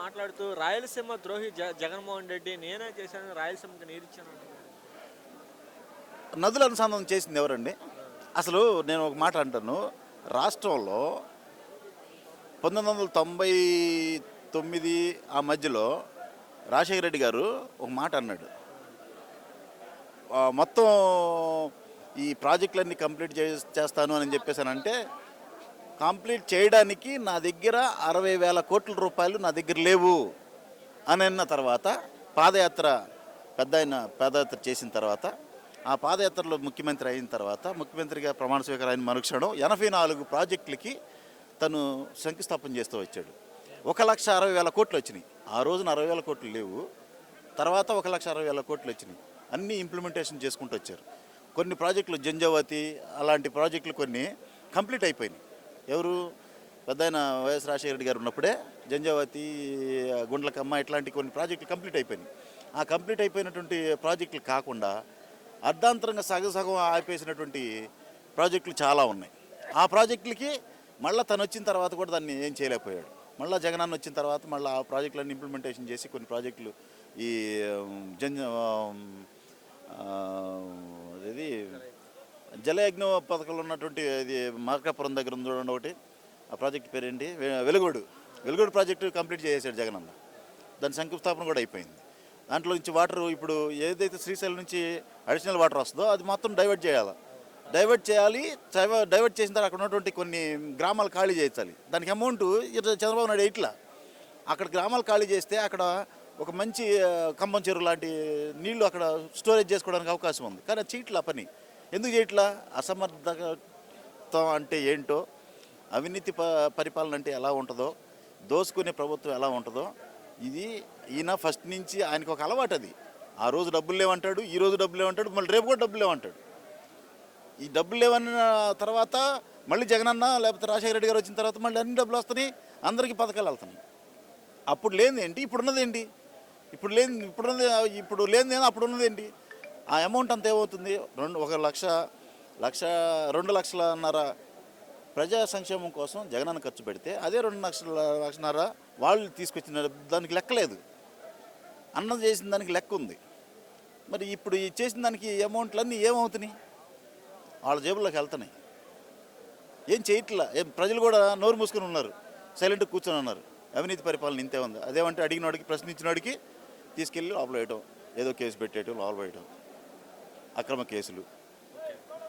మాట్లాడుతూ రాయలసీమ ద్రోహి జగన్మోహన్ రెడ్డి నేనే చేశాను రాయలసీమకి నీరిచ్చాను అంటున్నాడు. నదుల అనుసంధానం చేసింది ఎవరండి? అసలు నేను ఒక మాట అంటాను. రాష్ట్రంలో 1999 ఆ మధ్యలో రాజశేఖర రెడ్డి గారు ఒక మాట అన్నాడు. మొత్తం ఈ ప్రాజెక్టులన్నీ కంప్లీట్ చేస్తాను అని చెప్పేసానంటే, కంప్లీట్ చేయడానికి నా దగ్గర 60,000 కోట్ల రూపాయలు నా దగ్గర లేవు అని అన్న తర్వాత పాదయాత్ర పాదయాత్ర చేసిన తర్వాత, ఆ పాదయాత్రలో ముఖ్యమంత్రి అయిన తర్వాత, ముఖ్యమంత్రిగా ప్రమాణ స్వీకారం అయిన మరుక్షణం 84 ప్రాజెక్టులకి తను శంకుస్థాపన చేస్తూ వచ్చాడు. 1,60,000 కోట్లు వచ్చినాయి. ఆ రోజున 60,000 కోట్లు లేవు. తర్వాత 1,60,000 కోట్లు వచ్చినాయి. అన్నీ ఇంప్లిమెంటేషన్ చేసుకుంటూ వచ్చారు. కొన్ని ప్రాజెక్టులు జంజావతి అలాంటి ప్రాజెక్టులు కొన్ని కంప్లీట్ అయిపోయినాయి. ఎవరు? పెద్దాయన వైఎస్ రాజశేఖర రెడ్డి గారు ఉన్నప్పుడే జంజావతి, గుండ్లకమ్మ ఇట్లాంటి కొన్ని ప్రాజెక్టులు కంప్లీట్ అయిపోయినాయి. ఆ కంప్లీట్ అయిపోయినటువంటి ప్రాజెక్టులు కాకుండా అర్ధాంతరంగా సగం ఆపేసినటువంటి ప్రాజెక్టులు చాలా ఉన్నాయి. ఆ ప్రాజెక్టులకి మళ్ళీ తను వచ్చిన తర్వాత కూడా దాన్ని ఏం చేయలేకపోయాడు. మళ్ళీ జగనన్న వచ్చిన తర్వాత మళ్ళీ ఆ ప్రాజెక్టులన్నీ ఇంప్లిమెంటేషన్ చేసి కొన్ని ప్రాజెక్టులు ఈ ఇది జలయజ్ఞ పథకంలో ఉన్నటువంటి ఇది మార్కాపురం దగ్గర ఉంది చూడండి ఒకటి, ఆ ప్రాజెక్ట్ పేరేంటి, వెలుగోడు ప్రాజెక్టు కంప్లీట్ చేసేసాడు జగనన్న. దాని శంకుస్థాపన కూడా అయిపోయింది. దాంట్లో నుంచి వాటర్ ఇప్పుడు ఏదైతే శ్రీశైలం నుంచి అడిషనల్ వాటర్ వస్తుందో అది మొత్తం డైవర్ట్ చేయాలి. డైవర్ట్ చేసిన తర్వాత అక్కడ ఉన్నటువంటి కొన్ని గ్రామాలు ఖాళీ చేయించాలి. దానికి అమౌంట్ చంద్రబాబు నాయుడు ఇట్లా అక్కడ గ్రామాలు ఖాళీ చేస్తే అక్కడ ఒక మంచి కంబం చెరువు లాంటి నీళ్లు అక్కడ స్టోరేజ్ చేసుకోవడానికి అవకాశం ఉంది. కానీ అది చేయట్లా పని. ఎందుకు చేయట్లా? అసమర్థతం అంటే ఏంటో, అవినీతి పరిపాలన అంటే ఎలా ఉంటుందో, దోసుకునే ప్రభుత్వం ఎలా ఉంటుందో, ఇది ఈయన ఫస్ట్ నుంచి ఆయనకు ఒక అలవాటు. అది ఆ రోజు డబ్బులు లేవంటాడు, ఈ రోజు డబ్బులు లేవంటాడు, మళ్ళీ రేపు కూడా డబ్బులు లేవంటాడు. ఈ డబ్బులు లేవన్న తర్వాత మళ్ళీ జగనన్న లేకపోతే రాజశేఖర రెడ్డి గారు వచ్చిన తర్వాత మళ్ళీ అన్ని డబ్బులు వస్తున్నాయి, అందరికీ పథకాలు వెళ్తున్నాయి. అప్పుడు లేనిది ఏంటి, ఇప్పుడున్నది ఏంటి? ఇప్పుడు లేనిది అప్పుడు ఉన్నది ఏంటి? ఆ అమౌంట్ అంత ఏమవుతుంది? 2,00,000 ప్రజా సంక్షేమం కోసం జగనన్న ఖర్చు పెడితే అదే 2,00,000 వాళ్ళు తీసుకొచ్చిన దానికి లెక్కలేదు. అన్నం చేసిన దానికి లెక్క ఉంది. మరి ఇప్పుడు ఈ చేసిన దానికి అమౌంట్లన్నీ ఏమవుతున్నాయి? వాళ్ళ జేబుల్లోకి వెళ్తున్నాయి. ఏం చేయట్లా. ప్రజలు కూడా నోరు మూసుకొని ఉన్నారు, సైలెంట్గా కూర్చొని ఉన్నారు. అవినీతి పరిపాలన ఇంతే ఉంది. అదేమంటే అడిగినోడికి, ప్రశ్నించినోడికి తీసుకెళ్ళి లోపల వేయటం, ఏదో కేసు పెట్టేయటం, లోపల వేయటం, అక్రమ కేసులు.